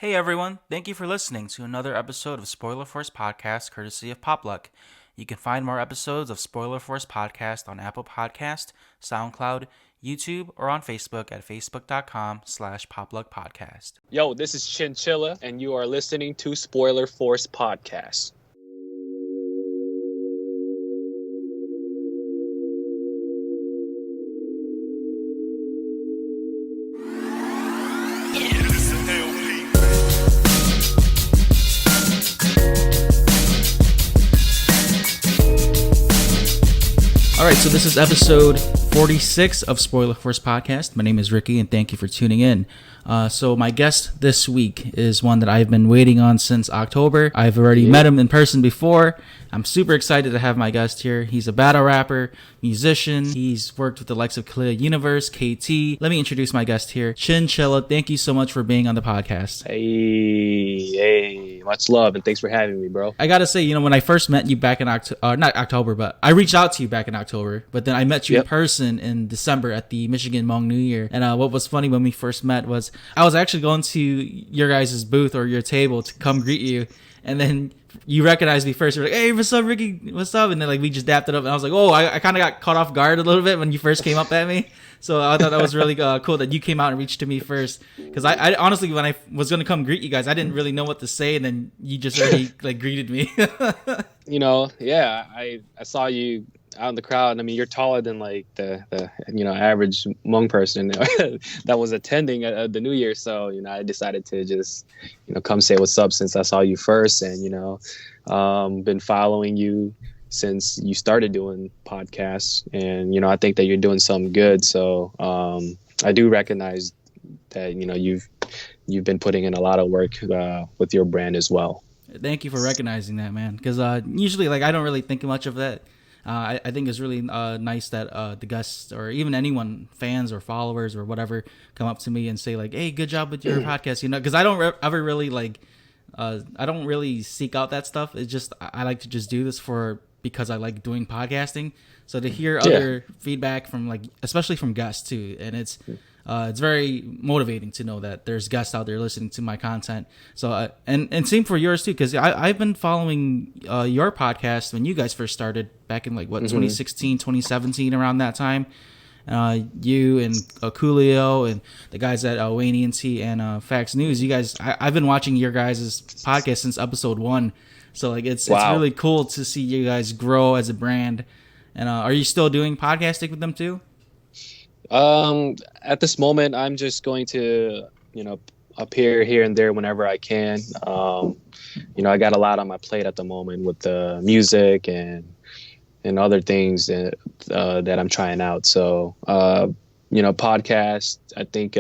Hey everyone, thank you for listening to another episode of Spoiler Force Podcast courtesy of Popluck. You can find more episodes of Spoiler Force Podcast on Apple Podcast, SoundCloud, YouTube, or on Facebook at facebook.com/popluckpodcast. Yo, this is Chilla, and you are listening to Spoiler Force Podcast. Alright, so this is episode 46 of Spoiler Force Podcast. My name is Ricky, and thank you for tuning in. So my guest this week is one that I've been waiting on since October. I've already met him in person before. I'm super excited to have my guest here. He's a battle rapper, musician. He's worked with the likes of Ka Lia Universe, KT. Let me introduce my guest here, Chilla. Thank you so much for being on the podcast. Hey, much love, and thanks for having me, bro. I gotta say, when I first met you back in not October, but I reached out to you back in October, but then I met you in person in December at the Michigan Hmong New Year. And what was funny when we first met was I was actually going to your guys' booth or your table to come greet you, and then you recognized me first. You're like, "Hey, what's up, Ricky? What's up?" And then we just dapped it up, and I was like, "Oh, I kind of got caught off guard a little bit when you first came up at me." So I thought that was really cool that you came out and reached to me first, because I honestly, when I was gonna come greet you guys, I didn't really know what to say, and then you just already greeted me. I saw you out in the crowd, and I mean, you're taller than the average Hmong person that was attending the New Year. So I decided to just come say what's up since I saw you first, and been following you since you started doing podcasts, and I think that you're doing something good. So I do recognize that you've been putting in a lot of work with your brand as well. Thank you for recognizing that, man, because usually I don't really think much of that. I think it's really nice that the guests or even anyone, fans or followers or whatever, come up to me and say "Hey, good job with your podcast," because I don't ever really I don't really seek out that stuff. It's just I like to just do this because I like doing podcasting. So to hear other feedback from especially from guests too, and it's very motivating to know that there's guests out there listening to my content. So and same for yours too, because I've been following your podcast when you guys first started back in 2016, 2017, around that time. You and Coolio and the guys at WANGE Ent and FAX News, you guys, I've been watching your guys' podcast since episode 1. So it's really cool to see you guys grow as a brand. And are you still doing podcasting with them too? At this moment, I'm just going to appear here and there whenever I can. I got a lot on my plate at the moment with the music and other things that I'm trying out. So podcast, I think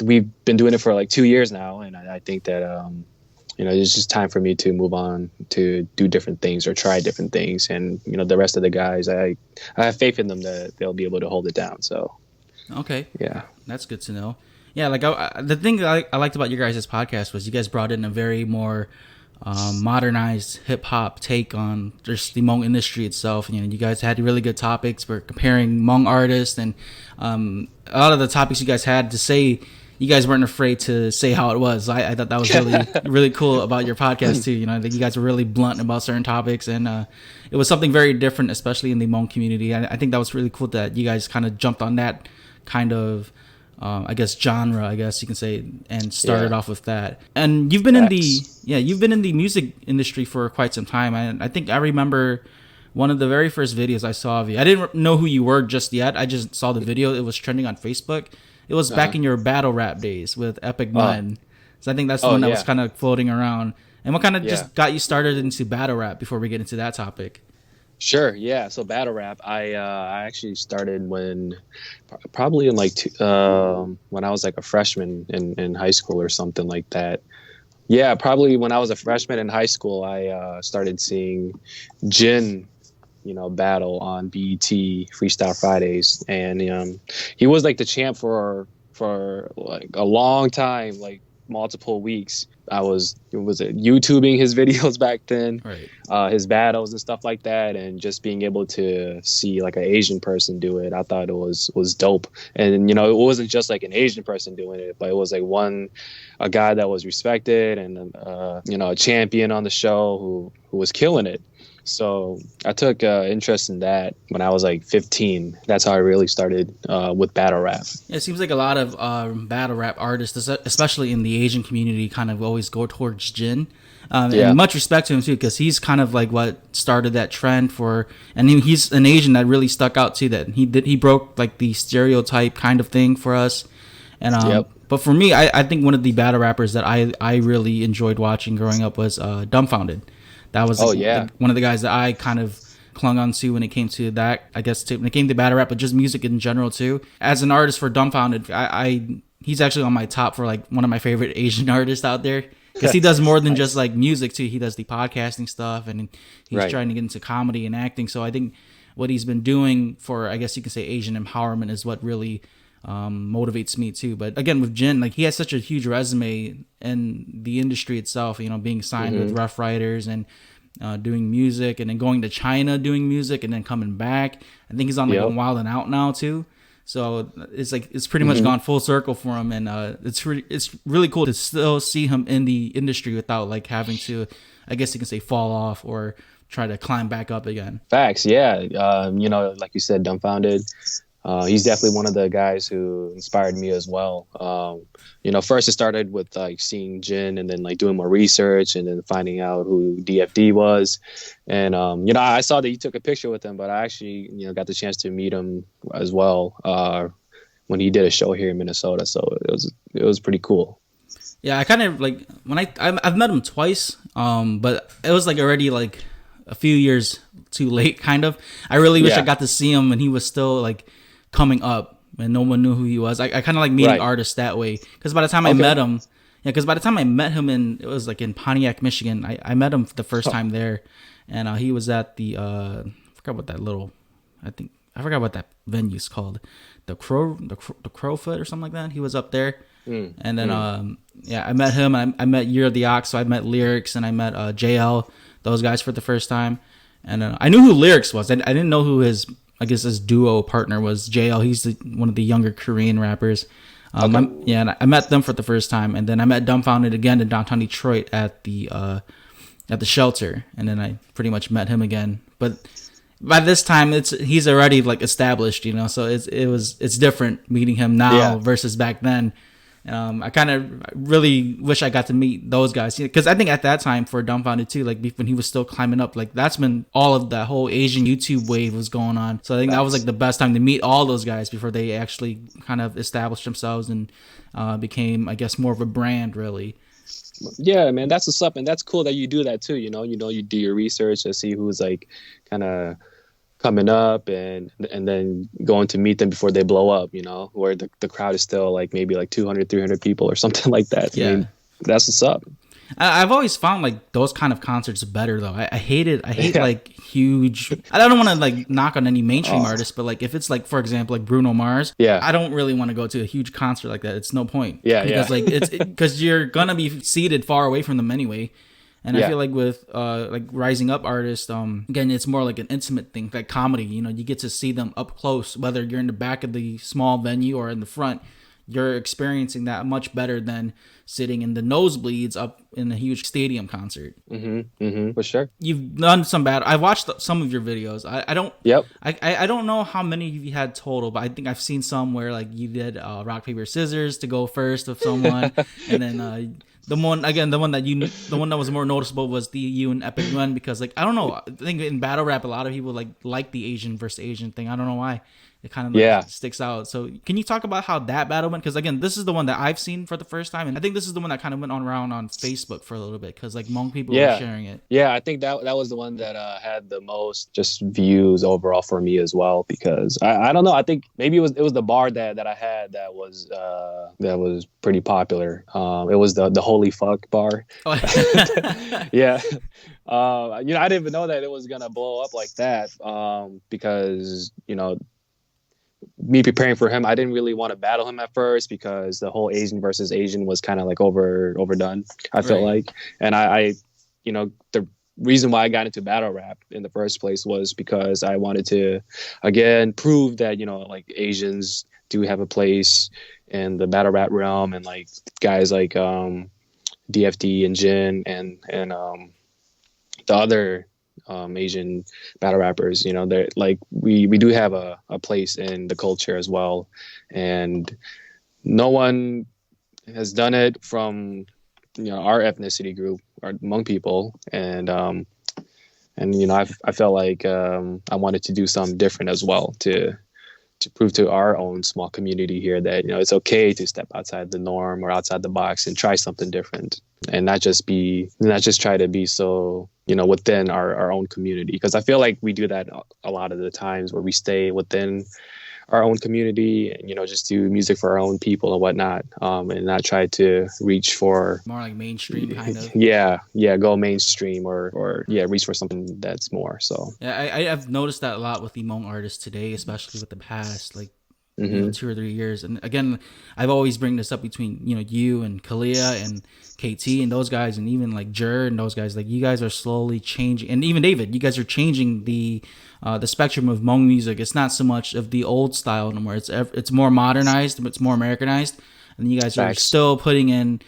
we've been doing it for 2 years now, and I think that it's just time for me to move on to do different things or try different things. And the rest of the guys, I have faith in them that they'll be able to hold it down. So okay, yeah, that's good to know. Yeah, the thing that I liked about your guys' podcast was you guys brought in a very more modernized hip hop take on just the Hmong industry itself. You guys had really good topics. We're comparing Hmong artists, and a lot of the topics you guys had to say, you guys weren't afraid to say how it was. I thought that was really really cool about your podcast too. I think you guys were really blunt about certain topics, and it was something very different, especially in the Hmong community. I think that was really cool that you guys kind of jumped on that kind of genre, I guess you can say, and started off with that. And you've been in the music industry for quite some time. And I think I remember one of the very first videos I saw of you. I didn't know who you were just yet. I just saw the video. It was trending on Facebook. It was back in your battle rap days with Epic Mun. So I think that's the one that was kind of floating around. And what kind of just got you started into battle rap before we get into that topic? Sure, yeah. So battle rap, I actually started probably in when I was a freshman in high school or something like that. Yeah, probably when I was a freshman in high school, I started seeing Jin battle on BET Freestyle Fridays, and he was the champ for a long time, multiple weeks. I was YouTubing his videos back then, Right. his battles and stuff like that, and just being able to see like an Asian person do it, I thought it was dope. And you know, it wasn't just like an Asian person doing it, but it was like a guy that was respected and you know, a champion on the show who was killing it. So I took interest in that when I was like 15. That's how I really started with battle rap. It seems like a lot of battle rap artists, especially in the Asian community, kind of always go towards Jin. And much respect to him too, because he's kind of like what started that trend for, and he's an Asian that really stuck out too. That he broke like the stereotype kind of thing for us. And but for me, I think one of the battle rappers that I really enjoyed watching growing up was Dumbfounded. That was one of the guys that I kind of clung on to when it came to that. I guess when it came to battle rap, but just music in general too. As an artist for Dumbfounded, he's actually on my top for like one of my favorite Asian artists out there, because he does more than just like music too. He does the podcasting stuff, and he's trying to get into comedy and acting. So I think what he's been doing for, I guess you could say, Asian empowerment is what really motivates me too. But again, with Jin, like, he has such a huge resume in the industry itself, you know, being signed with Rough Riders and doing music, and then going to China doing music, and then coming back. I think he's on like Wild and Out now too. So it's pretty much gone full circle for him, and it's really cool to still see him in the industry without like having to, I guess you can say, fall off or try to climb back up again. Facts, yeah. You know, like you said, Dumbfounded. He's definitely one of the guys who inspired me as well. You know, first it started with like seeing Jin, and then like doing more research, and then finding out who DFD was. And you know, I saw that you took a picture with him, but I actually, you know, got the chance to meet him as well when he did a show here in Minnesota. So it was pretty cool. Yeah, I kind of like when I've met him twice, but it was like already like a few years too late, kind of. I really wish I got to see him when he was still like coming up and no one knew who he was. I kind of like meeting artists that way, because by the time I met him, it was like in Pontiac, Michigan. I met him for the first time there, and he was at the I forgot what that venue's called, the Crowfoot or something like that. He was up there, and then I met him. I met Year of the Ox, so I met Lyrics, and I met JL, those guys, for the first time. And I knew who Lyrics was. I didn't know who his duo partner was. JL, he's one of the younger Korean rappers. And I met them for the first time, and then I met Dumbfounded again in downtown Detroit at the shelter, and then I pretty much met him again. But by this time, he's already like established, you know. So it's different meeting him now versus back then. I kind of really wish I got to meet those guys, because I think at that time for Dumbfounded too, like when he was still climbing up, like that's when all of that whole Asian YouTube wave was going on. So I think that was like the best time to meet all those guys before they actually kind of established themselves and became, I guess, more of a brand, really. Yeah, man, that's what's up, and that's cool that you do that too. You know, you do your research to see who's like kind of coming up, and then going to meet them before they blow up, you know, where the crowd is still like maybe like 200, 300 people or something like that. Yeah. I mean, that's what's up. I've always found like those kind of concerts better though. I hate like huge. I don't want to like knock on any mainstream artists, but like if it's like, for example, like Bruno Mars, I don't really want to go to a huge concert like that. It's no point. Because like because you're gonna be seated far away from them anyway. And I feel like with like rising up artists, again, it's more like an intimate thing, like comedy. You know, you get to see them up close, whether you're in the back of the small venue or in the front. You're experiencing that much better than sitting in the nosebleeds up in a huge stadium concert. For sure. You've done some bad. I watched some of your videos. I don't. Yep. I don't know how many you had total, but I think I've seen some where like you did rock paper scissors to go first with someone, and then. The one that was more noticeable was the you and Epic Run, because like I don't know, I think in battle rap a lot of people like the Asian versus Asian thing. I don't know why. It kind of sticks out. So can you talk about how that battle went? Because again, this is the one that I've seen for the first time, and I think this is the one that kind of went around on Facebook for a little bit, because like Hmong people were sharing it. Yeah, I think that was the one that had the most just views overall for me as well, because I don't know. I think maybe it was the bar that I had that was pretty popular. It was the Holy Fuck bar. Yeah. I didn't even know that it was gonna blow up like that, because me preparing for him, I didn't really want to battle him at first because the whole Asian versus Asian was kind of like overdone. I felt Right. like, and I, the reason why I got into battle rap in the first place was because I wanted to, again, prove that like Asians do have a place in the battle rap realm, and like guys like DFD and Jin and the other Asian battle rappers, they're like we do have a place in the culture as well, and no one has done it from our ethnicity group, our Hmong people, and I felt like I wanted to do something different as well to prove to our own small community here that it's okay to step outside the norm or outside the box and try something different, and not just try to be so within our own community, because I feel like we do that a lot of the times, where we stay within our own community and just do music for our own people and whatnot, and not try to reach for More like mainstream kind of. go mainstream or reach for something that's more so. Yeah, I've noticed that a lot with the Hmong artists today, especially with the past, like, Mm-hmm. 2 or 3 years. And again, I've always bring this up between, you and Ka Lia and KT and those guys, and even like Jer and those guys. Like, you guys are slowly changing, and even David, you guys are changing the spectrum of Hmong music. It's not so much of the old style anymore. It's more modernized, it's more Americanized, and you guys are Facts. still putting in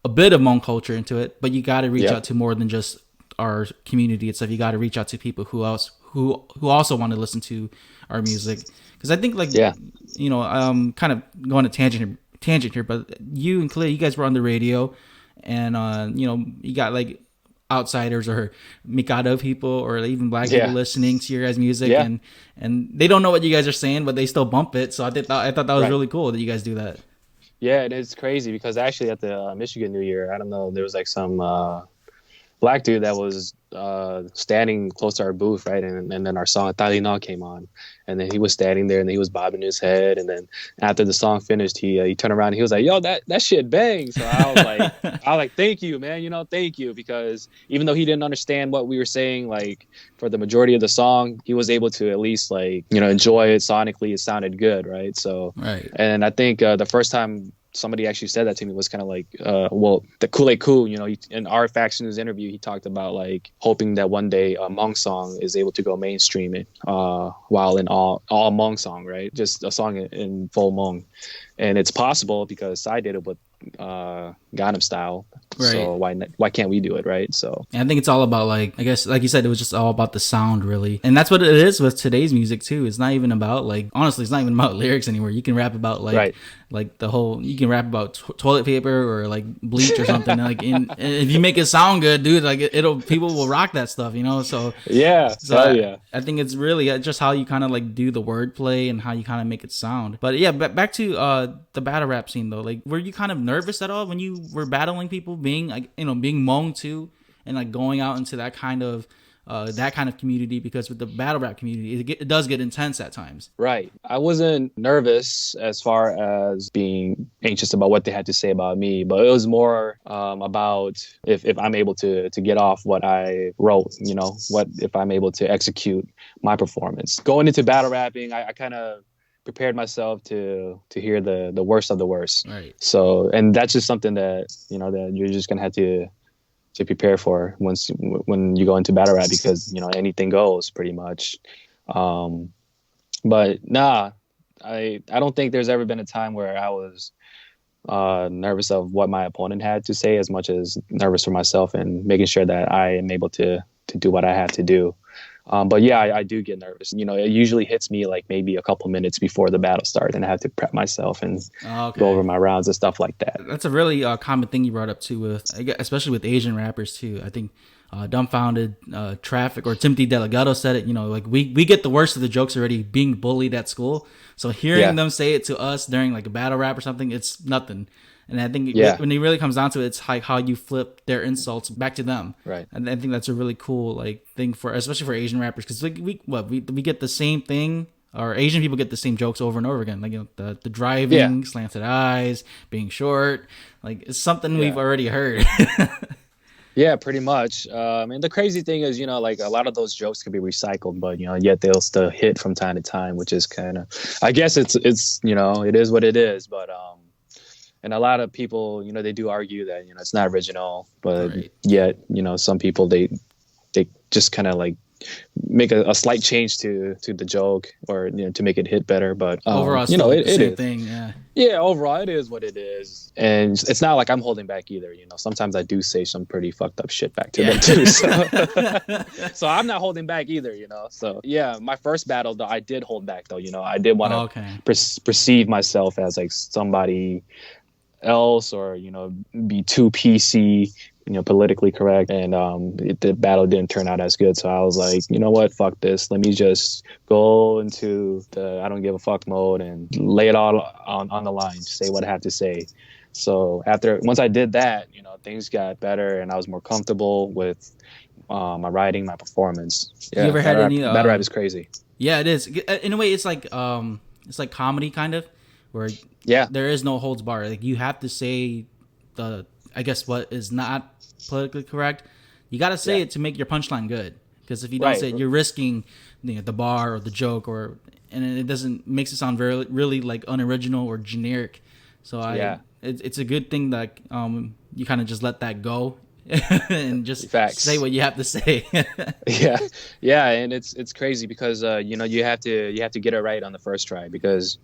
a bit of Hmong culture into it, but you got to reach Yep. out to more than just our community itself. You got to reach out to people who also want to listen to our music. Because I think, like, Yeah. kind of going to tangent here, but you and Clay, you guys were on the radio, and you got like outsiders or Mikado people or even black people listening to your guys' music, Yeah. and they don't know what you guys are saying, but they still bump it. So I thought that was Right. really cool that you guys do that. Yeah, and it's crazy because actually at the Michigan New Year, I don't know, there was like some black dude that was standing close to our booth, right? And then our song Talina came on, and then he was standing there and he was bobbing his head, and then after the song finished, he turned around and he was like, "Yo, that shit bangs." So I was like, "Thank you, man. Thank you," because even though he didn't understand what we were saying, like for the majority of the song, he was able to at least like enjoy it sonically. It sounded good, right? So, Right. and I think the first time somebody actually said that to me was kind of like, well, the Kool-Aid Cool, in our FAX News interview, he talked about like hoping that one day a Hmong song is able to go mainstream while in all Hmong song, right? Just a song in full Hmong. And it's possible because I did it with Gangnam Style. Right. So why can't we do it, right? So And I think it's all about, like, I guess, like you said, it was just all about the sound, really. And that's what it is with today's music, too. It's not even about, like, honestly, it's not even about lyrics anymore. You can rap about, like, Right. like the whole, you can rap about toilet paper or, like, bleach or something. Like, and if you make it sound good, dude, like, people will rock that stuff, So, yeah, hell yeah. I think it's really just how you kind of, like, do the wordplay and how you kind of make it sound. But, yeah, back to the battle rap scene, though. Like, were you kind of nervous at all when you were battling people, being, like, being Hmong, too? And like going out into that kind of community, because with the battle rap community, it does get intense at times. Right. I wasn't nervous as far as being anxious about what they had to say about me, but it was more about if I'm able to get off what I wrote, what if I'm able to execute my performance. Going into battle rapping, I kind of prepared myself to hear the worst of the worst. Right. So, and that's just something that, that you're just going to have to prepare for when you go into battle rap, because anything goes pretty much. But nah, I don't think there's ever been a time where I was nervous of what my opponent had to say as much as nervous for myself and making sure that I am able to do what I have to do. But yeah, I do get nervous. It usually hits me like maybe a couple minutes before the battle starts, and I have to prep myself and go over my rounds and stuff like that. That's a really common thing you brought up too, especially with Asian rappers too. I think Dumbfounded, Traffic, or Timothy Delgado said it. Like we get the worst of the jokes already being bullied at school. So hearing them say it to us during like a battle rap or something, it's nothing. And I think when it really comes down to it, it's like how you flip their insults back to them. Right. And I think that's a really cool thing especially for Asian rappers, because we get the same thing, or Asian people get the same jokes over and over again, like the driving, slanted eyes, being short, like it's something we've already heard. Yeah, pretty much. And the crazy thing is, like a lot of those jokes can be recycled, but yet they'll still hit from time to time, which is kind of, I guess it's it is what it is. But and a lot of people, they do argue that it's not original, but Right. yet some people they just kind of like make a slight change to the joke or to make it hit better. But Overall, it's still like the it same is. thing. Yeah. Yeah, overall, it is what it is, and it's not like I'm holding back either. Sometimes I do say some pretty fucked up shit back to them too. So I'm not holding back either. So yeah, my first battle though, I did hold back though. I did want to Okay. perceive myself as like somebody else, or be too PC, politically correct, and the battle didn't turn out as good. So I was like, you know what, fuck this. Let me just go into the I don't give a fuck mode and lay it all on the line, say what I have to say. So once I did that, things got better, and I was more comfortable with my writing, my performance. Yeah, You ever had any? battle rap is crazy. Yeah, it is. In a way, it's like comedy kind of, where Yeah, there is no holds bar. Like you have to say I guess what is not politically correct. You got to say it to make your punchline good. Because if you don't say it, you're risking the bar or the joke, and it doesn't makes it sound very really like unoriginal or generic. So it's a good thing that you kind of just let that go and just FAX. say what you have to say. yeah, and it's crazy because you have to get it right on the first try, because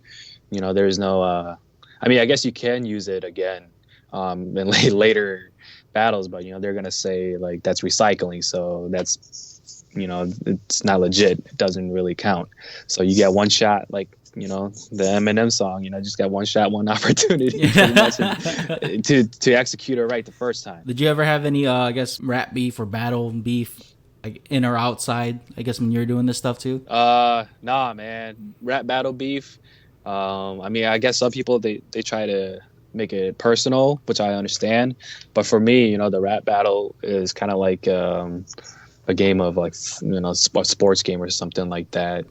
there's no I mean, I guess you can use it again in later battles, but they're gonna say like that's recycling, so that's it's not legit, it doesn't really count. So you get one shot, like the Eminem song, just got one shot, one opportunity pretty much, to execute it right the first time. Did you ever have any I guess rap beef or battle beef, like in or outside, I guess, when you're doing this stuff too? Nah, man, rap battle beef. I mean, I guess some people they try to make it personal, which I understand, but for me, the rap battle is kind of like a game of like a sports game or something like that.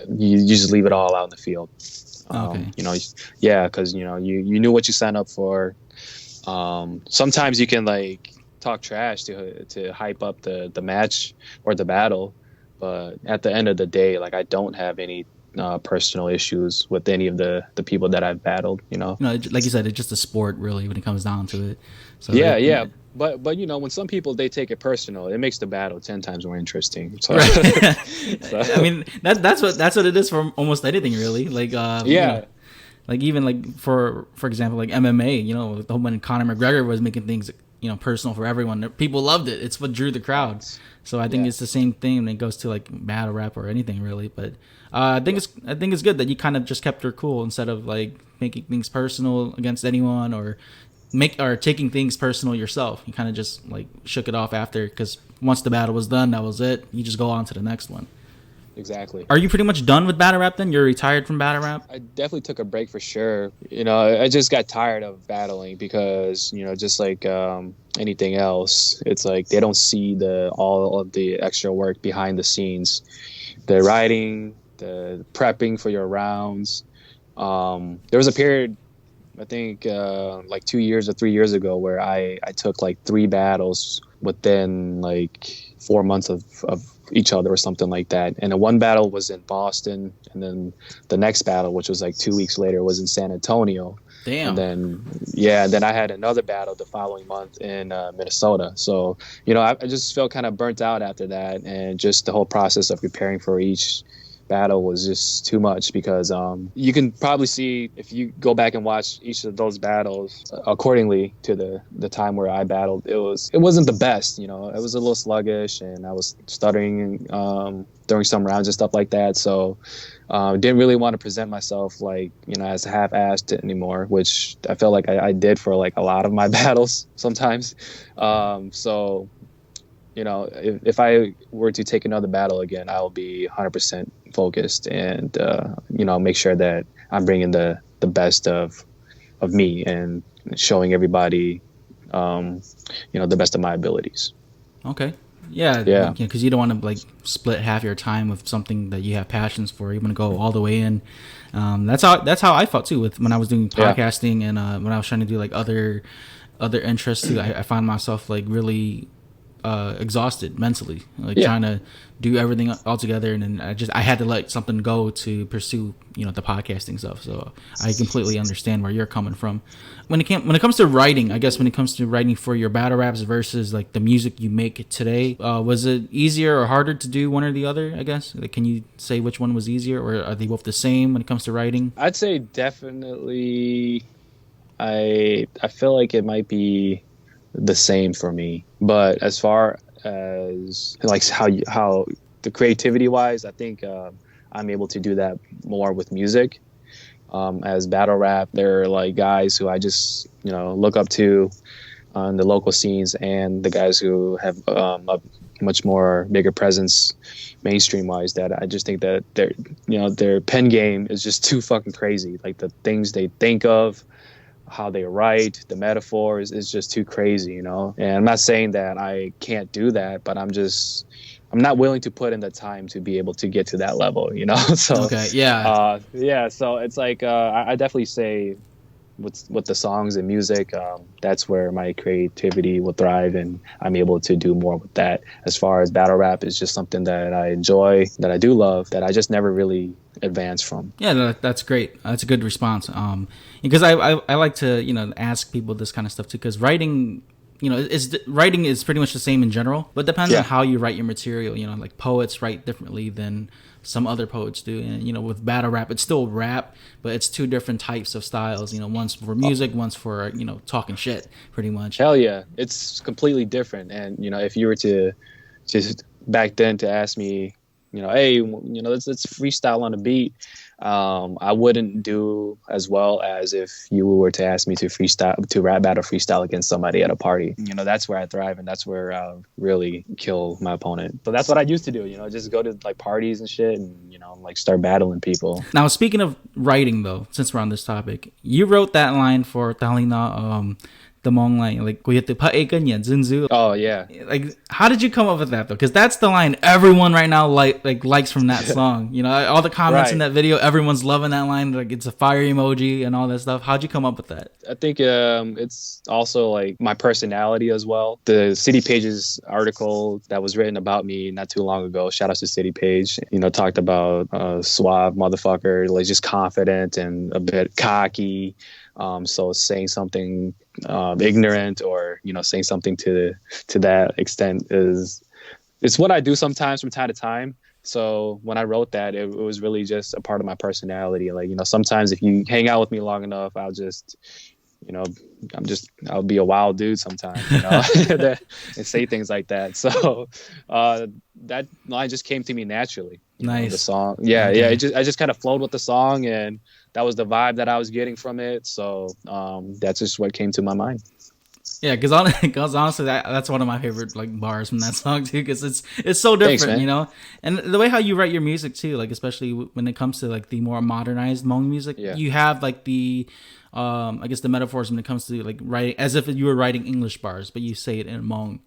You just leave it all out in the field. Okay. Yeah, because you knew what you signed up for. Sometimes you can like talk trash to hype up the match or the battle, but at the end of the day, like I don't have any personal issues with any of the people that I've battled. Like you said, it's just a sport, really, when it comes down to it. So Yeah. But when some people they take it personal, it makes the battle 10 times more interesting. So, Right. so I mean, that's what it is for almost anything, really. Like like even like for example, like MMA. When Conor McGregor was making things personal for everyone, people loved it. It's what drew the crowd. So I think it's the same thing when it goes to like battle rap or anything, really. But I think it's good that you kind of just kept her cool instead of like making things personal against anyone or taking things personal yourself. You kind of just like shook it off after, because once the battle was done, that was it. You just go on to the next one. Exactly. Are you pretty much done with battle rap then? You're retired from battle rap? I definitely took a break for sure. I just got tired of battling because, just like anything else, it's like they don't see all of the extra work behind the scenes. The writing, the prepping for your rounds. There was a period, I think like 2 years or 3 years ago, where I took like 3 battles within like 4 months of each other or something like that. And the one battle was in Boston, and then the next battle, which was like 2 weeks later, was in San Antonio. Damn. And then I had another battle the following month in Minnesota. So I just felt kind of burnt out after that, and just the whole process of preparing for each battle was just too much, because you can probably see, if you go back and watch each of those battles accordingly to the time where I battled, it wasn't the best. It was a little sluggish, and I was stuttering during some rounds and stuff like that. So didn't really want to present myself like as half-assed anymore, which I felt like I did for like a lot of my battles sometimes. So if I were to take another battle again, I'll be 100% focused, and make sure that I'm bringing the best of me and showing everybody the best of my abilities. Okay. Yeah, Yeah. because you don't want to like split half your time with something that you have passions for. You want to go all the way in. That's how I felt too with when I was doing Yeah. podcasting and when I was trying to do like other interests too. I found myself like really exhausted mentally, like Yeah. trying to do everything all together, and then I had to let something go to pursue the podcasting stuff. So I completely understand where you're coming from. When it comes to writing, I guess when it comes to writing for your battle raps versus like the music you make today, was it easier or harder to do one or the other? I guess, like, can you say which one was easier, or are they both the same when it comes to writing? I'd say definitely. I feel like it might be the same for me, but as far as like how the creativity wise, I think I'm able to do that more with music. As battle rap, there are like guys who I just look up to on the local scenes, and the guys who have a much more bigger presence mainstream wise, that I just think that their pen game is just too fucking crazy. Like the things they think of, how they write, the metaphors is just too crazy, And I'm not saying that I can't do that, but I'm not willing to put in the time to be able to get to that level, So Okay, yeah. yeah, so it's like I definitely say with the songs and music, that's where my creativity will thrive, and I'm able to do more with that. As far as battle rap, is just something that I enjoy, that I do love, that I just never really advanced from. Yeah, that's great. That's a good response. Because I like to ask people this kind of stuff too. Because writing, writing is pretty much the same in general, but it depends on how you write your material. Like poets write differently than some other poets do, and with battle rap, it's still rap, but it's two different types of styles. One's for music, one's for talking shit, pretty much. Hell yeah, it's completely different. And if you were to just back then to ask me, hey, let's freestyle on a beat, I wouldn't do as well as if you were to ask me to rap battle freestyle against somebody at a party. That's where I thrive, and that's where I'll really kill my opponent. So that's what I used to do, just go to like parties and shit, and like start battling people. Now, speaking of writing though, since we're on this topic, you wrote that line for Talina, the Hmong line, like "Kuyete pae ganyan, zunzu." Oh yeah. Like, how did you come up with that though? Because that's the line everyone right now likes from that song. All the comments in that video, everyone's loving that line. Like, it's a fire emoji and all that stuff. How'd you come up with that? I think it's also like my personality as well. The CityPages article that was written about me not too long ago, shout out to CityPage, talked about suave motherfucker, like just confident and a bit cocky. So saying something ignorant, or saying something to that extent, it's what I do sometimes from time to time. So when I wrote that, it was really just a part of my personality. Like, sometimes if you hang out with me long enough, I'll just I'll be a wild dude sometimes, and say things like that. So that line just came to me naturally. Nice. The song, yeah. I just kind of flowed with the song, and that was the vibe that I was getting from it. So that's just what came to my mind. Yeah, because honestly, that's one of my favorite like bars from that song too. Because it's so different, Thanks, and the way how you write your music too, like especially when it comes to like the more modernized Hmong music, you have like the I guess the metaphors when it comes to like writing as if you were writing English bars, but you say it in Hmong.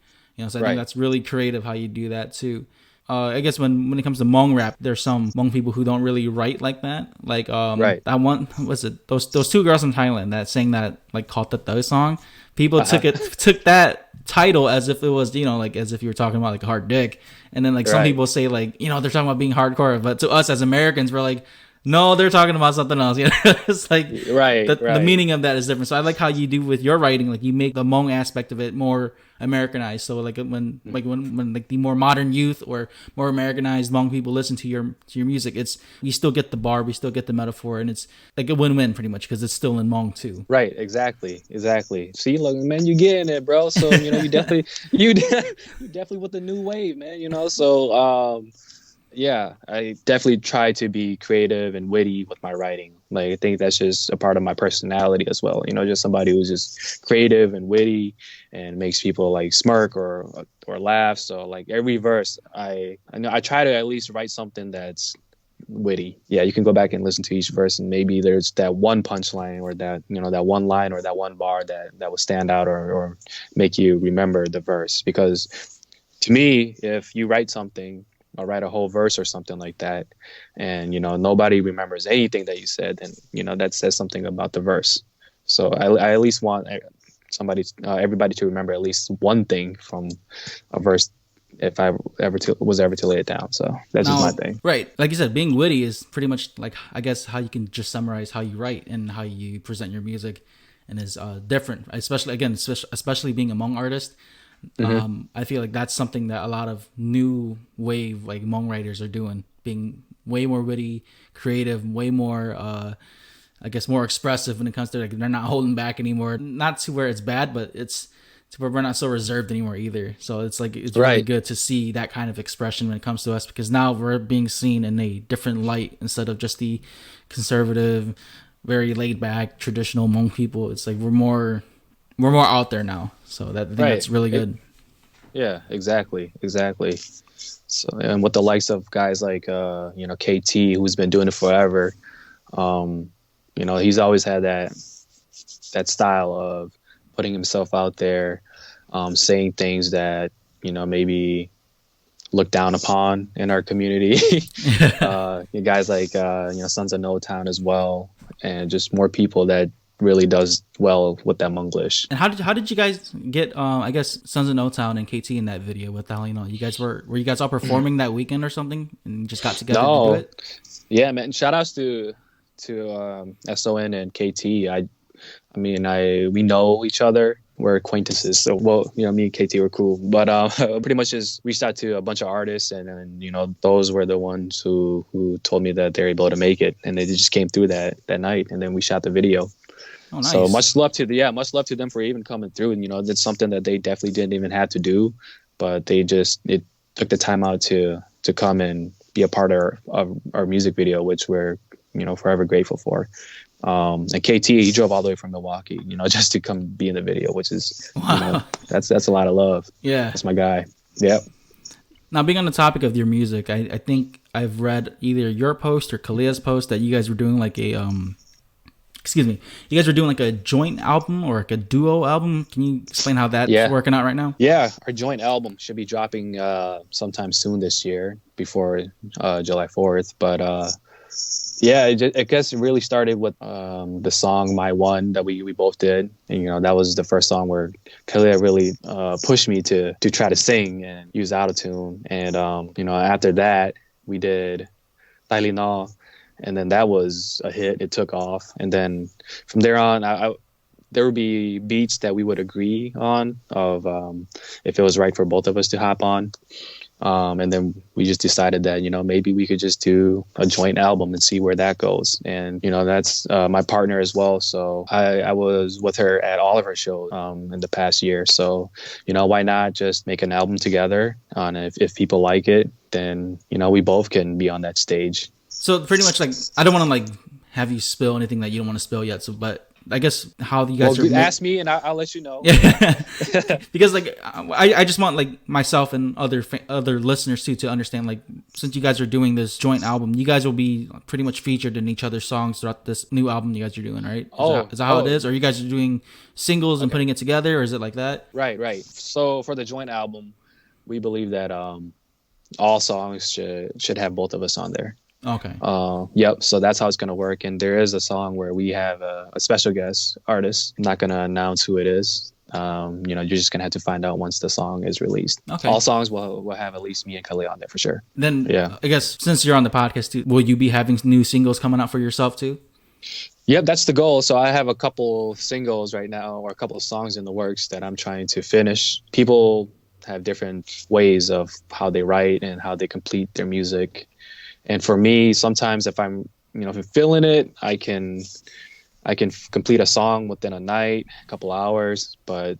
So I think that's really creative how you do that too. I guess when it comes to Hmong rap, there's some Hmong people who don't really write like that. Like that one, what's it? Those two girls in Thailand that sang that like Kota song. People took that title as if it was like as if you were talking about like a hard dick, and then like some people say like they're talking about being hardcore, but to us as Americans we're like, no, they're talking about something else. It's like the meaning of that is different. So I like how you do with your writing, like you make the Hmong aspect of it more Americanized. So like when like the more modern youth or more Americanized Hmong people listen to your music, it's you still get the bar, we still get the metaphor, and it's like a win-win pretty much because it's still in Hmong too. Right, exactly. See, look, man, you getting it, bro. So you definitely with the new wave, man. So yeah, I definitely try to be creative and witty with my writing. Like, I think that's just a part of my personality as well. Just somebody who's just creative and witty and makes people like smirk or laugh. So like every verse, I know I try to at least write something that's witty. Yeah, you can go back and listen to each verse, and maybe there's that one punchline or that that one line or that one bar that will stand out or make you remember the verse. Because to me, if you write something or write a whole verse or something like that, and nobody remembers anything that you said, then that says something about the verse. So I at least want everybody to remember at least one thing from a verse if I was ever to lay it down. So that's just my thing. Right. Like you said, being witty is pretty much like, I guess, how you can just summarize how you write and how you present your music, and is different, especially being a Hmong artist. I feel like that's something that a lot of new wave like Hmong writers are doing, being way more witty, creative, way more I guess more expressive when it comes to, like, they're not holding back anymore. Not to where it's bad, but it's to where we're not so reserved anymore either. So it's like, it's really good to see that kind of expression when it comes to us, because now we're being seen in a different light instead of just the conservative, very laid back, traditional Hmong people. It's like we're more out there now. So I think that's really good. Yeah, exactly. So, and with the likes of guys like KT, who's been doing it forever, he's always had that style of putting himself out there, saying things that maybe looked down upon in our community. Guys like SonsOfNotown as well, and just more people that really does well with that Monglish. And how did you guys get I guess SonsOfNotown and KT in that video with the you guys were you guys all performing that weekend or something and just got together to do it? Yeah, man. Shout outs to SON and KT. We know each other. We're acquaintances. So, me and KT were cool. But pretty much just reached out to a bunch of artists, and those were the ones who told me that they're able to make it, and they just came through that night, and then we shot the video. Oh, nice. So much love to them for even coming through. And that's something that they definitely didn't even have to do, but it took the time out to come and be a part of our music video, which we're forever grateful for. And KT, he drove all the way from Milwaukee, just to come be in the video, which is that's a lot of love. Yeah, that's my guy. Yep. Now, being on the topic of your music, I think I've read either your post or Ka Lia's post that you guys were doing like a you guys were doing like a joint album or like a duo album. Can you explain how that's working out right now? Yeah, our joint album should be dropping sometime soon this year, before July 4th. But I guess it really started with the song "My One" that we both did, and that was the first song where Ka Lia really pushed me to try to sing and use autotune. And after that we did "Taili No," and then that was a hit. It took off, and then from there on, there would be beats that we would agree on of if it was right for both of us to hop on. And then we just decided that, maybe we could just do a joint album and see where that goes. And, that's my partner as well. So I was with her at all of her shows in the past year. So, why not just make an album together? And if people like it, then, we both can be on that stage. So pretty much, like, I don't want to like have you spill anything that you don't want to spill yet. So, but I guess how you guys ask me and I'll let you know. Yeah. Because like I just want like myself and other listeners too to understand, like, since you guys are doing this joint album, you guys will be pretty much featured in each other's songs throughout this new album you guys are doing, right? Is that how it is? Or you guys are doing singles and putting it together, or is it like that? Right. So for the joint album, we believe that all songs should have both of us on there. Okay. Yep. So that's how it's going to work. And there is a song where we have a special guest artist. I'm not going to announce who it is. You're just going to have to find out once the song is released. Okay. All songs will have at least me and Ka Lia on there for sure. Then, I guess since you're on the podcast too, will you be having new singles coming out for yourself too? Yep, that's the goal. So I have a couple singles right now, or a couple of songs in the works that I'm trying to finish. People have different ways of how they write and how they complete their music. And for me, sometimes if I'm feeling it, I can complete a song within a night, a couple hours. But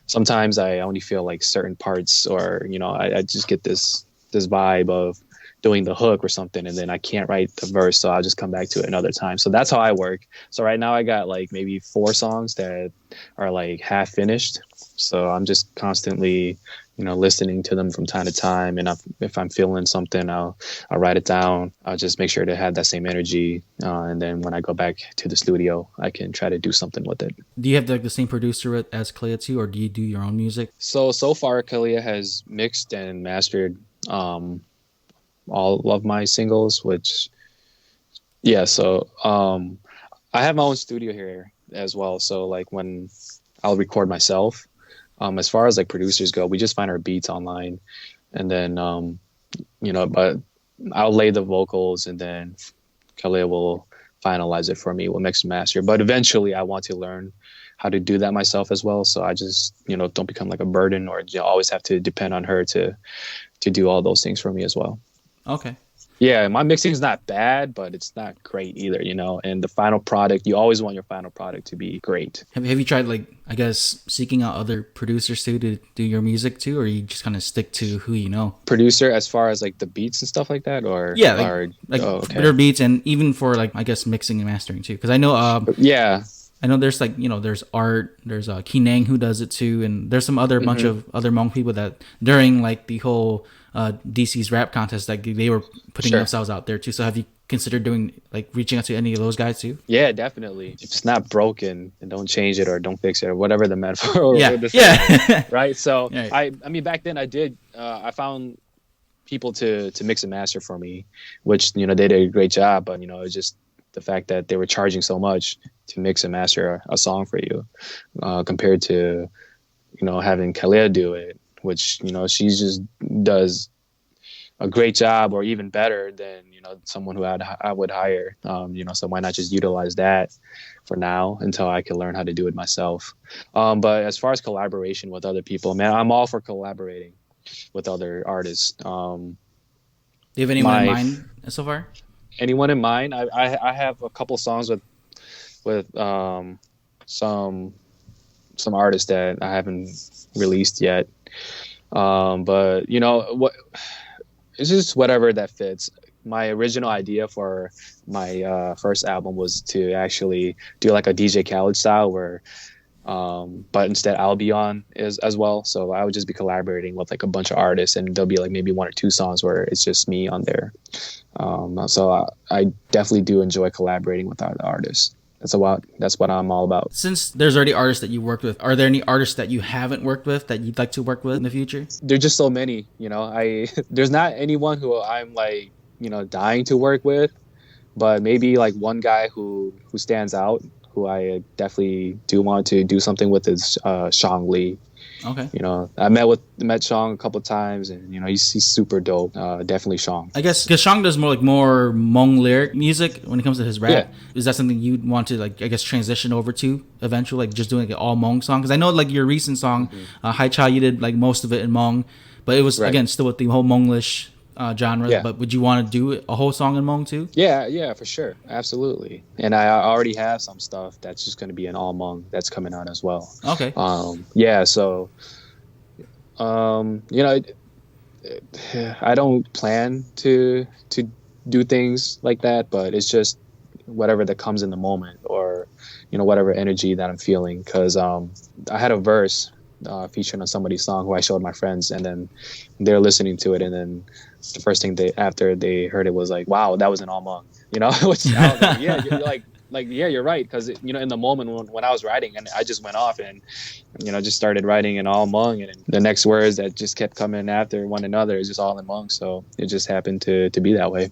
sometimes I only feel like certain parts, or I just get this vibe of doing the hook or something, and then I can't write the verse, so I'll just come back to it another time. So that's how I work. So right now I got like maybe 4 songs that are like half finished. So I'm just constantly listening to them from time to time. And if I'm feeling something, I'll write it down. I'll just make sure to have that same energy. And then when I go back to the studio, I can try to do something with it. Do you have like the same producer as Ka Lia too, or do you do your own music? So far, Ka Lia has mixed and mastered all of my singles, which, yeah. So I have my own studio here as well. So like when I'll record myself, as far as like producers go, we just find our beats online, and then but I'll lay the vocals, and then Ka Lia will finalize it for me. We'll mix and master. But eventually, I want to learn how to do that myself as well. So I just don't become like a burden, or always have to depend on her to do all those things for me as well. Okay. Yeah, my mixing is not bad, but it's not great either, And the final product, you always want your final product to be great. Have you tried, like, I guess, seeking out other producers too to do your music too, or you just kind of stick to who you know? Producer, as far as like the beats and stuff like that, or yeah, better beats, and even for like I guess mixing and mastering too, because I know yeah. I know there's like there's Art, there's Kinang who does it too, and there's some other bunch of other Hmong people that during like the whole DC's rap contest, like they were putting themselves out there too. So have you considered doing like reaching out to any of those guys too? Yeah, definitely. If it's not broken, then don't change it or don't fix it or whatever the metaphor. Right. So I mean, back then I did. I found people to mix and master for me, which they did a great job. But it's just the fact that they were charging so much to mix and master a song for you, compared to having Ka Lia do it, which she just does a great job, or even better than someone who I would hire. So why not just utilize that for now until I can learn how to do it myself. But as far as collaboration with other people, man, I'm all for collaborating with other artists. Do you have anyone in mind so far? Anyone in mind? I have a couple songs with some artists that I haven't released yet. But what, it's just whatever that fits. My original idea for my first album was to actually do like a DJ Khaled style where but instead I'll be on as well. So I would just be collaborating with like a bunch of artists, and there'll be like maybe one or two songs where it's just me on there. So I definitely do enjoy collaborating with other artists. That's what I'm all about. Since there's already artists that you worked with, are there any artists that you haven't worked with that you'd like to work with in the future? There's just so many, there's not anyone who I'm like, dying to work with, but maybe like one guy who stands out, who I definitely do want to do something with, is Shang Lee. Okay. I met Shang a couple of times, and he's super dope. Definitely Shang. I guess because Shang does more Hmong lyric music when it comes to his rap. Yeah. Is that something you'd want to like, I guess, transition over to eventually, like just doing like an all Hmong song? Because I know like your recent song, Hai Cha, you did like most of it in Hmong, but it was again still with the whole Hmonglish genre. Yeah. But would you want to do a whole song in Hmong too? Yeah, for sure, absolutely. And I already have some stuff that's just going to be in all Hmong that's coming out as well. Okay. Yeah. So, I don't plan to do things like that, but it's just whatever that comes in the moment, or whatever energy that I'm feeling. Because I had a verse featuring on somebody's song who I showed my friends, and then they're listening to it, and then the first thing after they heard it was like, wow, that was an all Hmong, which I was like, yeah, you're like yeah, you're right, because in the moment when I was writing, and I just went off and just started writing in all Hmong, and the next words that just kept coming after one another is just all in Hmong, so it just happened to be that way.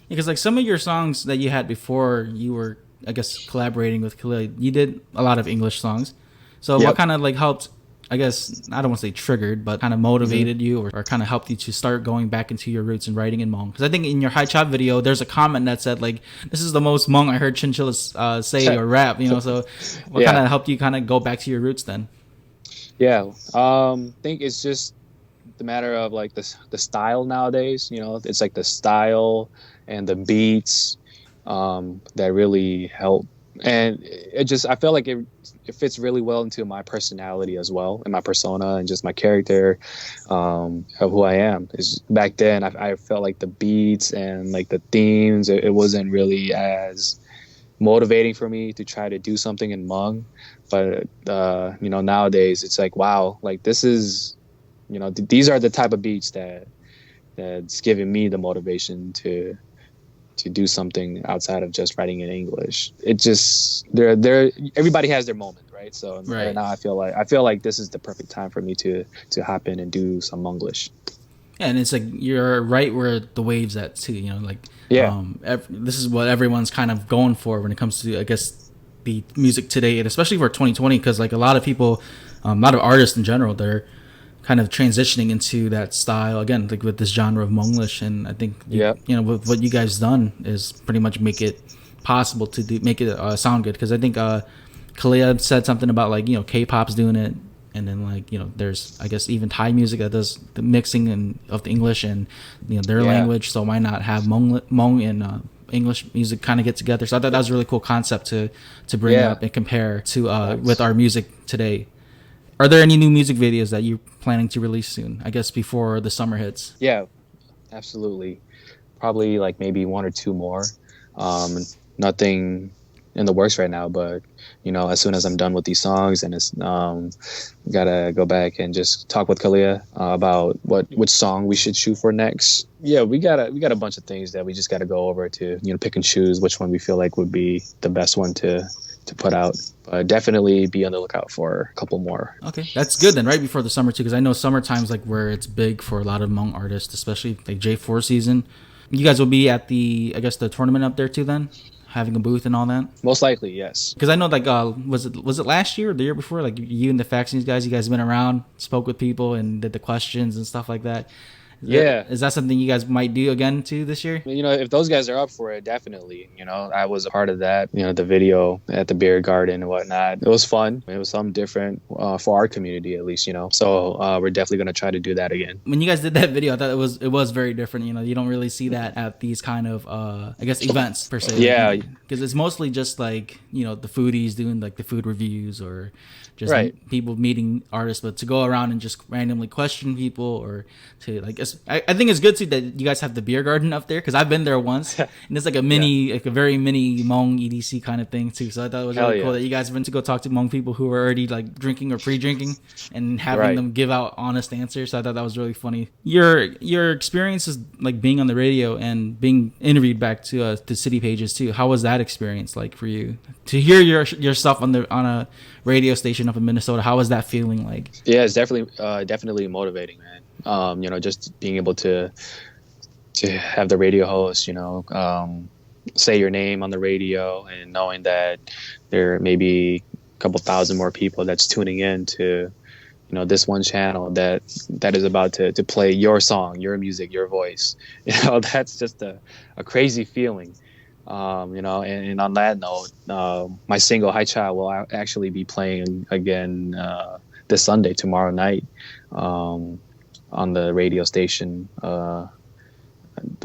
Because like some of your songs that you had before you were, I guess, collaborating with Ka Lia, you did a lot of English songs, so what kind of like helped, I guess, I don't want to say triggered, but kind of motivated you or kind of helped you to start going back into your roots and writing in Hmong? Because I think in your Hai Cha video, there's a comment that said, like, this is the most Hmong I heard Chilla say or rap, so what kind of helped you kind of go back to your roots then? Yeah, I think it's just the matter of, like, the style nowadays, it's like the style and the beats that really help. And I feel like it fits really well into my personality as well, and my persona, and just my character of who I am. Back then, I felt like the beats and like the themes, it wasn't really as motivating for me to try to do something in Hmong. But nowadays it's like, wow, like this is these are the type of beats that's giving me the motivation to do something outside of just writing in English. It just there everybody has their moment, right? So right now I feel like this is the perfect time for me to hop in and do some Monglish. Yeah, and it's like you're right where the wave's at too. This is what everyone's kind of going for when it comes to, I guess, the music today, and especially for 2020, because like a lot of people, a lot of artists in general, they're kind of transitioning into that style again, like with this genre of Monglish. And I think with what you guys done is pretty much make it possible to make it sound good. Because I think Ka Lia said something about like K-pop's doing it, and then like there's, I guess, even Thai music that does the mixing of the English and their language. So why not have Hmong and English music kind of get together? So I thought that was a really cool concept to bring up and compare to with our music today. Are there any new music videos that you're planning to release soon? I guess before the summer hits. Yeah, absolutely. Probably like maybe one or two more. Nothing in the works right now, but as soon as I'm done with these songs, and it's gotta go back and just talk with Ka Lia about which song we should shoot for next. Yeah, we got a bunch of things that we just gotta go over to pick and choose which one we feel like would be the best one to put out. But definitely be on the lookout for a couple more. Okay, that's good then, right before the summer too, because I know summertime's like where it's big for a lot of Hmong artists, especially like J4 season. You guys will be at the tournament up there too then, having a booth and all that? Most likely, yes. Because I know like was it last year or the year before, like you and the FAX guys, you guys been around, spoke with people and did the questions and stuff like that. Is that something you guys might do again too this year? If those guys are up for it, definitely. I was a part of that, the video at the beer garden and whatnot. It was fun. It was something different for our community, at least, So we're definitely going to try to do that again. When you guys did that video, I thought it was very different. You don't really see that at these kind of, I guess, events per se. Yeah. Because it's mostly just like, the foodies doing like the food reviews or just people meeting artists, but to go around and just randomly question people or to like, I think it's good too that you guys have the beer garden up there, because I've been there once and it's like a mini, like a very mini Hmong EDC kind of thing too. So I thought it was really cool that you guys went to go talk to Hmong people who were already like drinking or pre-drinking and having them give out honest answers. So I thought that was really funny. Your experiences like being on the radio and being interviewed back to CityPages too. How was that experience like for you to hear your stuff on a radio station up in Minnesota? How was that feeling like? Yeah, it's definitely motivating, man. Just being able to have the radio host, say your name on the radio, and knowing that there may be a couple thousand more people that's tuning in to, this one channel that is about to play your song, your music, your voice. That's just a crazy feeling. And on that note, my single "Hi Cha" will actually be playing again this Sunday, tomorrow night, on the radio station.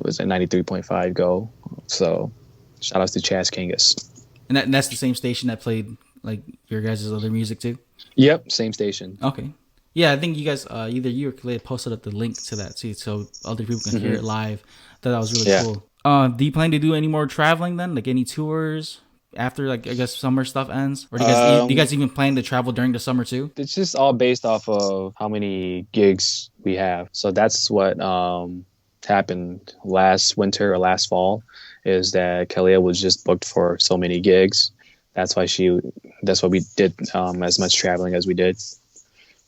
Was at 93.5 Go. So shout outs to Chaz Kangas. And that's the same station that played like your guys' other music too? Yep, same station. Okay. Yeah, I think you guys, either you or Clay posted up the link to that too, so other people can hear it live. I thought that was really cool. Do you plan to do any more traveling then? Like any tours after, like, I guess summer stuff ends? Or do you guys even plan to travel during the summer too? It's just all based off of how many gigs we have. So that's what happened last winter or last fall, is that Ka Lia was just booked for so many gigs. That's why we did as much traveling as we did.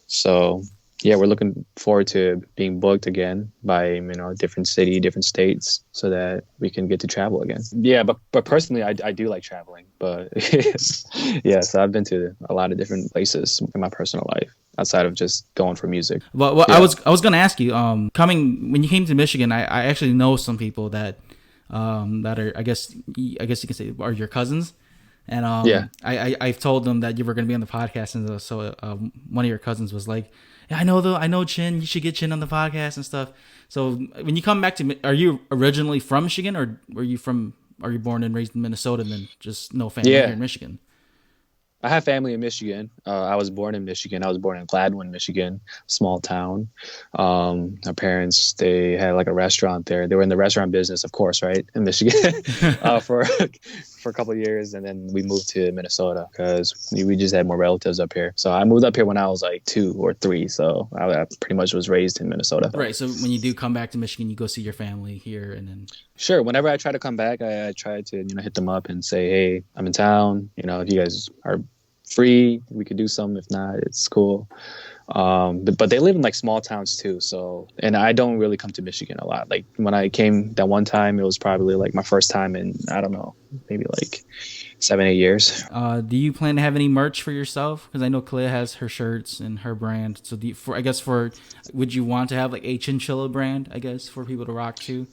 So yeah, we're looking forward to being booked again by different city, different states, so that we can get to travel again. Yeah, but personally, I do like traveling. But yeah, so I've been to a lot of different places in my personal life outside of just going for music. Well, yeah. I was gonna ask you, when you came to Michigan, I actually know some people that are I guess you can say are your cousins. And I've told them that you were going to be on the podcast, and so one of your cousins was like, "Yeah, I know Chin. You should get Chin on the podcast and stuff." So when you come back to, are you originally from Michigan, or are you born and raised in Minnesota, and then just no family here in Michigan? I have family in Michigan. I was born in Michigan. I was born in Gladwin, Michigan, small town. My parents, they had like a restaurant there. They were in the restaurant business, of course, right, in Michigan, for for a couple of years, and then we moved to Minnesota because we just had more relatives up here. So I moved up here when I was like 2 or 3. So I pretty much was raised in Minnesota. Right. So when you do come back to Michigan, you go see your family here, and then. Sure. Whenever I try to come back, I try to hit them up and say, hey, I'm in town. If you guys are free, we could do something. If not, it's cool. But they live in like small towns too. So, and I don't really come to Michigan a lot. Like when I came that one time, it was probably like my first time in, I don't know, maybe like 7-8 years. Do you plan to have any merch for yourself? Because I know Ka Lia has her shirts and her brand. So would you want to have like a Chinchilla brand, I guess, for people to rock to?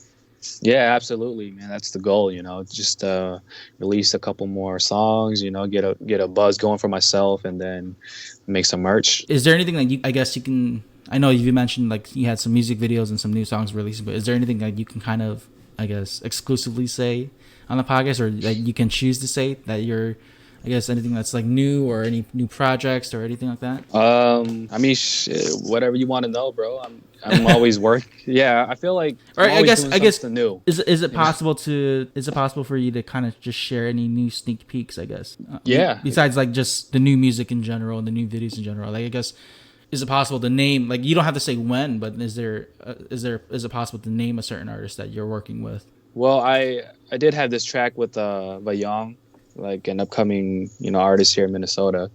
Yeah, absolutely, man. That's the goal, just release a couple more songs, get a buzz going for myself, and then make some merch. Is there anything that I know you mentioned like you had some music videos and some new songs released, but is there anything that you can kind of, I guess, exclusively say on the podcast, or that you can choose to say that you're, I guess, anything that's like new or any new projects or anything like that? I mean, whatever you want to know, bro. I'm always working. Yeah, I feel like. Or I guess new. Is it possible for you to kind of just share any new sneak peeks? I guess. Yeah. Besides like just the new music in general and the new videos in general, like I guess, is it possible to name, like you don't have to say when, but is it possible to name a certain artist that you're working with? Well, I did have this track with Young, like an upcoming artist here in Minnesota,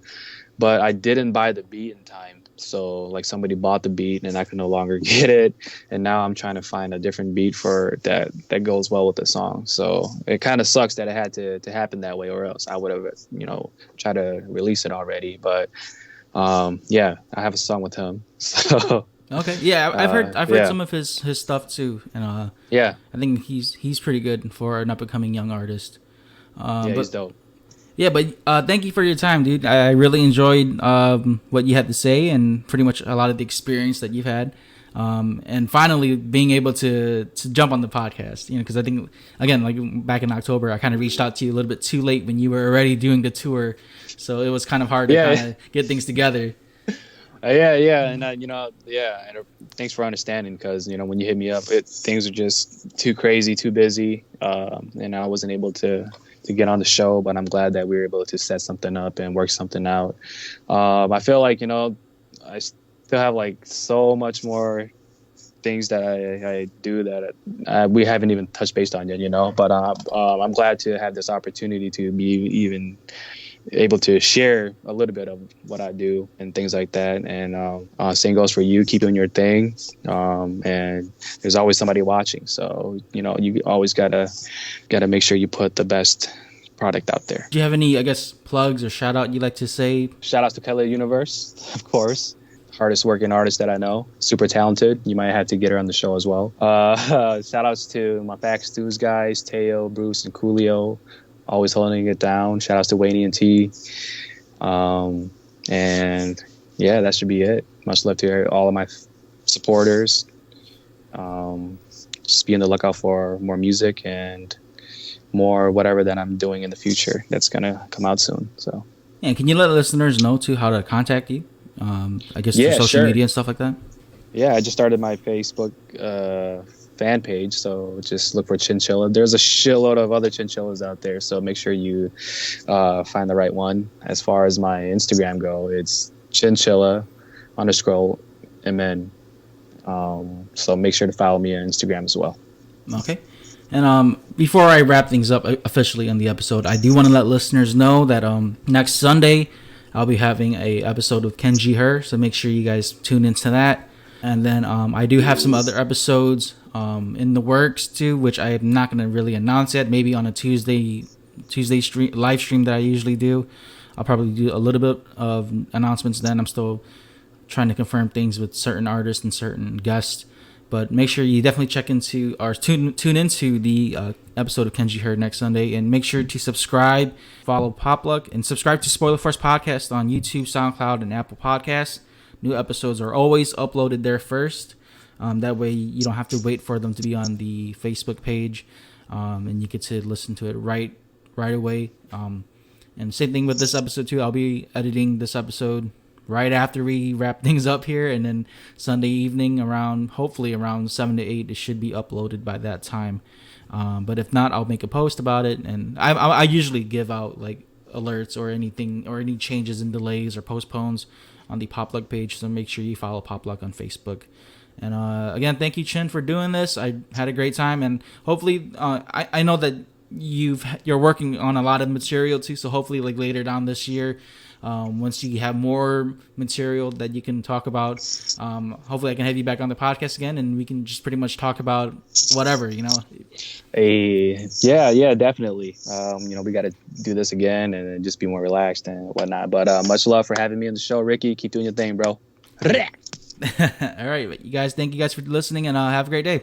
but I didn't buy the beat in time. So like somebody bought the beat and I could no longer get it, and now I'm trying to find a different beat for that goes well with the song. So it kind of sucks that it had to happen that way, or else I would have tried to release it already. But yeah, I have a song with him. So okay, yeah, I've heard some of his stuff too, and yeah, I think he's pretty good for an up and coming young artist. He's dope. Yeah, but thank you for your time, dude. I really enjoyed what you had to say and pretty much a lot of the experience that you've had. And finally being able to jump on the podcast, because I think, again, like back in October, I kind of reached out to you a little bit too late when you were already doing the tour. So it was kind of hard to kind of get things together. Yeah. And, and thanks for understanding, because, when you hit me up, things are just too crazy, too busy. And I wasn't able to get on the show, but I'm glad that we were able to set something up and work something out. I feel like, I still have like so much more things that I do that we haven't even touched base on yet, but I'm glad to have this opportunity to be even able to share a little bit of what I do and things like that. And same goes for you. Keep doing your thing. And there's always somebody watching. So, you always gotta make sure you put the best product out there. Do you have any, I guess, plugs or shout out you'd like to say? Shout outs to Ka Lia Universe, of course. Hardest working artist that I know. Super talented. You might have to get her on the show as well. Shout outs to my FAX Dudes guys, Teo, Bruce, and Coolio. Always holding it down. Shout outs to Wayne and T. And yeah, that should be it. Much love to all of my supporters. Just be on the lookout for more music and more whatever that I'm doing in the future that's gonna come out soon. So yeah, can you let listeners know too how to contact you? I guess through social media and stuff like that. Yeah, I just started my Facebook fan page, so just look for Chinchilla. There's a shitload of other Chinchillas out there, so make sure you find the right one. As far as my Instagram go, it's Chinchilla_MN. So make sure to follow me on Instagram as well. Okay. And before I wrap things up officially on the episode, I do want to let listeners know that next Sunday I'll be having a episode with Kenji Her, so make sure you guys tune into that. And then I do have some other episodes in the works too, which I am not going to really announce yet. Maybe on a Tuesday live stream that I usually do. I'll probably do a little bit of announcements then. I'm still trying to confirm things with certain artists and certain guests. But make sure you definitely check into or tune into the episode of Kenji Her next Sunday. And make sure to subscribe, follow Popluck, and subscribe to Spoiler Force Podcast on YouTube, SoundCloud, and Apple Podcasts. New episodes are always uploaded there first. That way you don't have to wait for them to be on the Facebook page. And you get to listen to it right away. And same thing with this episode too. I'll be editing this episode right after we wrap things up here, and then Sunday evening hopefully around 7 to 8, it should be uploaded by that time. But if not, I'll make a post about it, and I usually give out like alerts or anything or any changes and delays or postpones on the Popluck page. So make sure you follow Popluck on Facebook. And again, thank you, Chin, for doing this. I had a great time, and hopefully, I know that you're working on a lot of material too. So hopefully, like later down this year, once you have more material that you can talk about, hopefully I can have you back on the podcast again, and we can just pretty much talk about whatever, you know. Yeah, definitely. We got to do this again and just be more relaxed and whatnot. But much love for having me on the show, Ricky. Keep doing your thing, bro. All right, you guys. Thank you guys for listening, and have a great day.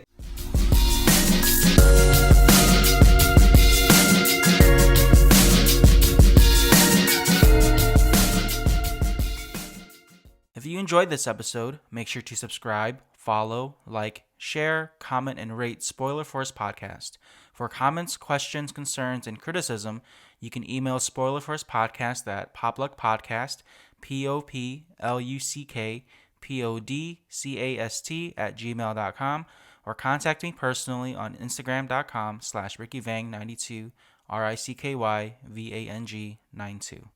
If you enjoyed this episode, make sure to subscribe, follow, like, share, comment, and rate Spoiler Force Podcast. For comments, questions, concerns, and criticism, you can email Spoiler Force Podcast at popluckpodcast, popluckpodcast@gmail.com, or contact me personally on Instagram.com/RickyVang92, RickyVang92.